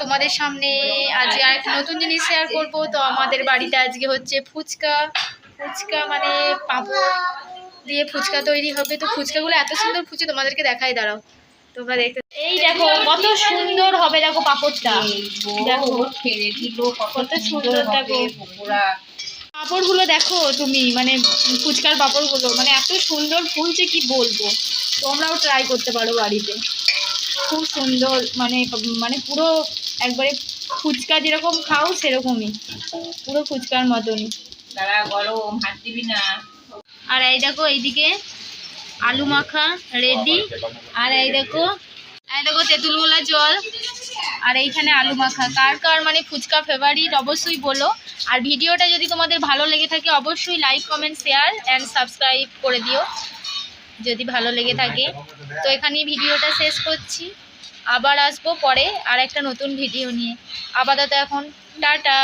তোমাদের সামনে আজকে আর একটা নতুন জিনিস শেয়ার করব। তো আমাদের বাড়িতে আজকে হচ্ছে ফুচকা মানে পাঁপড় দিয়ে ফুচকা তৈরি হবে। তো ফুচকাগুলো এত সুন্দর ফুচে তোমাদেরকে দেখাই, দাঁড়াও তোমরা দেখতে। এই দেখো কত সুন্দর হবে, দেখো পাঁপড়টা, দেখো কত সুন্দর, দেখো পাঁপড়গুলো দেখো তুমি, মানে ফুচকার পাঁপড়গুলো মানে এত সুন্দর ফুলছে কি বলবো। তোমরাও ট্রাই করতে পারো বাড়িতে, খুব সুন্দর, মানে মানে পুরো একবারে ফুচকা যেরকম খাও সেরকমই, পুরো ফুচকার মতনই। তারা গরম, হাত দিবি না। আর এই দেখো এইদিকে আলু মাখা রেডি, আর এই দেখো তেঁতুল গোলা জল, আর এইখানে আলু মাখা। কার কার মানে ফুচকা ফেভারিট অবশ্যই বলো। আর ভিডিওটা যদি তোমাদের ভালো লেগে থাকে অবশ্যই like comment share and subscribe করে দিও যদি ভালো লেগে থাকে। তো এখানেই ভিডিওটা শেষ করছি, আবার আসবো পরে আর একটা নতুন ভিডিও নিয়ে। আপাতত এখন টাটা।